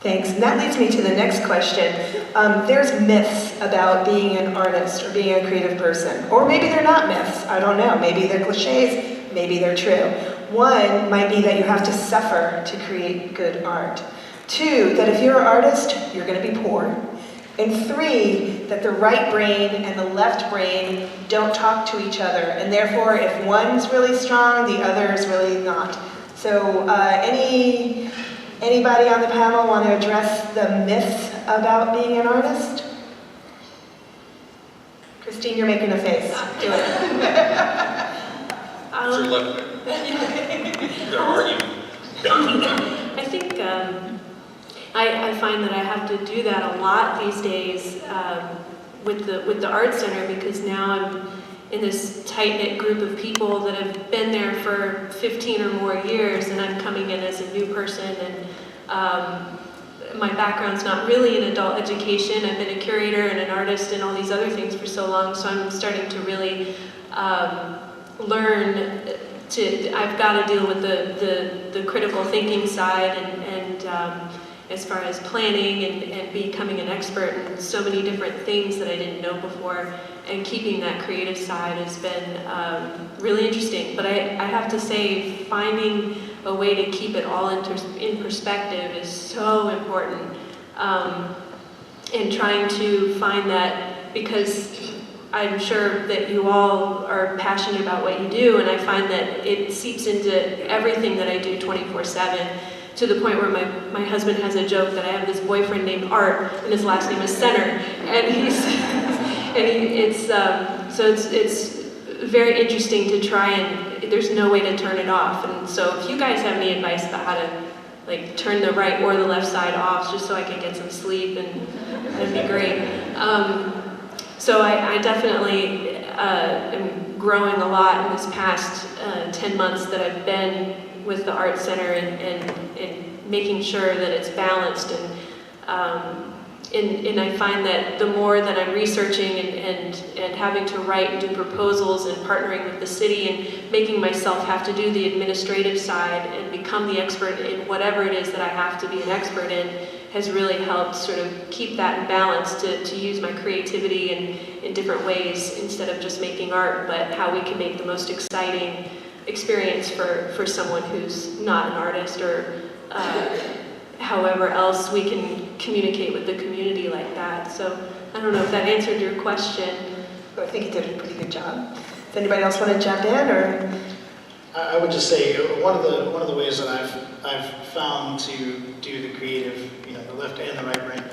Thanks. And that leads me to the next question. There's myths about being an artist or being a creative person. Or maybe they're not myths. I don't know. Maybe they're cliches. Maybe they're true. One might be that you have to suffer to create good art. Two, that if you're an artist, you're going to be poor. And three, that the right brain and the left brain don't talk to each other. And therefore, if one's really strong, the other is really not. So anybody on the panel want to address the myths about being an artist? Christine, you're making a face. Do it. It's your left. They're arguing. I think I find that I have to do that a lot these days with the Art Center, because now I'm in this tight-knit group of people that have been there for 15 or more years, and I'm coming in as a new person, and my background's not really in adult education. I've been a curator and an artist and all these other things for so long, so I'm starting to really learn I've got to deal with the critical thinking side and as far as planning and becoming an expert in so many different things that I didn't know before, and keeping that creative side has been really interesting. But I have to say, finding a way to keep it all in perspective is so important, and trying to find that, because I'm sure that you all are passionate about what you do, and I find that it seeps into everything that I do 24/7, to the point where my husband has a joke that I have this boyfriend named Art, and his last name is Center, and it's very interesting to try, and there's no way to turn it off. And so if you guys have any advice about how to like turn the right or the left side off, just so I can get some sleep, and that'd be great. So I definitely am growing a lot in this past 10 months that I've been with the Art Center, and making sure that it's balanced. And I find that the more that I'm researching and having to write and do proposals and partnering with the city and making myself have to do the administrative side and become the expert in whatever it is that I have to be an expert in, has really helped sort of keep that in balance, to use my creativity in different ways, instead of just making art, but how we can make the most exciting experience for someone who's not an artist, or however else we can communicate with the community like that. So I don't know if that answered your question. I think you did a pretty good job. Does anybody else want to jump in, or? I would just say one of the ways that I've found to do the creative, the left and the right brain,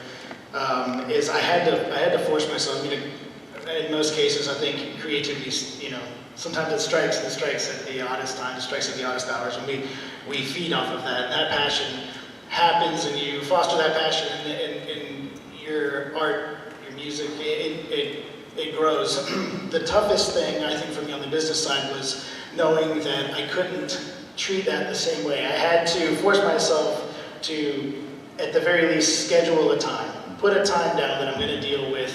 is I had to force myself. In most cases, I think creativity, sometimes it strikes at the oddest time, it strikes at the oddest hours, and we feed off of that. And that passion happens, and you foster that passion in your art, your music. It grows. The toughest thing, I think, for me on the business side was knowing that I couldn't treat that the same way. I had to force myself to, at the very least, schedule a time. Put a time down that I'm going to deal with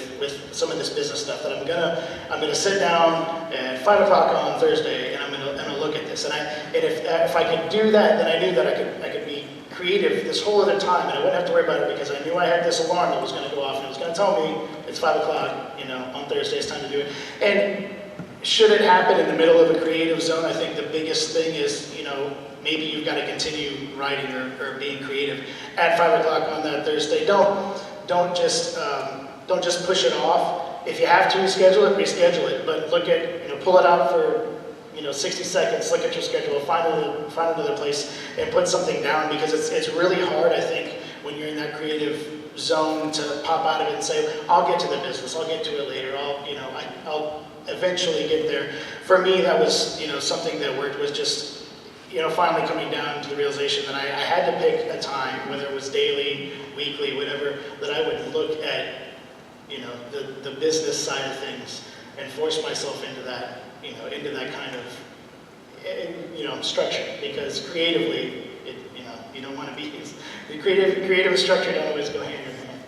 some of this business stuff. That I'm gonna sit down at 5 o'clock on Thursday, and I'm gonna look at this. And if I could do that, then I knew that I could be creative this whole other time, and I wouldn't have to worry about it, because I knew I had this alarm that was going to go off, and it was going to tell me it's 5 o'clock, on Thursday, it's time to do it. And should it happen in the middle of a creative zone, I think the biggest thing is, maybe you've got to continue writing or being creative at 5 o'clock on that Thursday. Don't just push it off. If you have to reschedule it, but look at, pull it out for 60 seconds, look at your schedule, find another place and put something down, because it's really hard, I think, when you're in that creative zone, to pop out of it and say, I'll get to the business, I'll get to it later, I'll eventually get there. For me, that was, something that worked, was just, finally coming down to the realization that I had to pick a time, whether it was daily, weekly, whatever, that I would look at, the business side of things, and force myself into that, into that kind of, structure, because creatively, you don't want to be, the creative and structure don't always go hand in hand.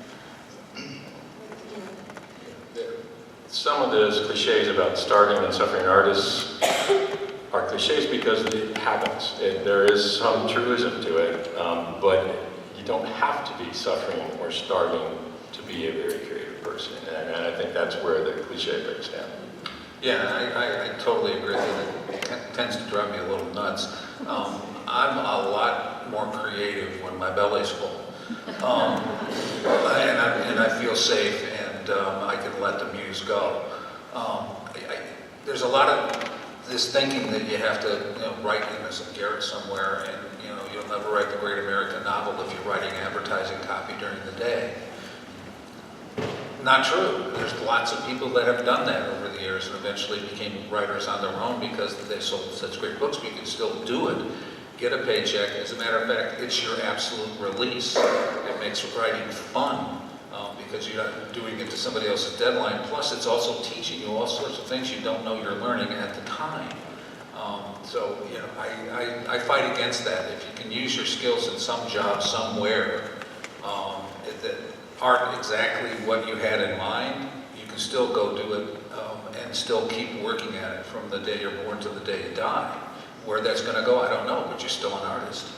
Some of those cliches about starting and suffering artists are cliches because it happens. There is some truism to it, but you don't have to be suffering or starving to be a very creative person. And I think that's where the cliche breaks down. Yeah, I totally agree with it. It tends to drive me a little nuts. I'm a lot more creative when my belly's full. And I feel safe, and I can let the muse go. There's a lot of this thinking that you have to write in as a garret somewhere, and you'll never write the great American novel if you're writing advertising copy during the day. Not true. There's lots of people that have done that over the years and eventually became writers on their own because they sold such great books, but you can still do it, get a paycheck. As a matter of fact, it's your absolute release. It makes writing fun because you're not doing it to somebody else's deadline. Plus, it's also teaching you all sorts of things you don't know you're learning at the time. So, I fight against that. If you can use your skills in some job somewhere, that aren't exactly what you had in mind, you can still go do it and still keep working at it from the day you're born to the day you die. Where that's going to go, I don't know, but you're still an artist.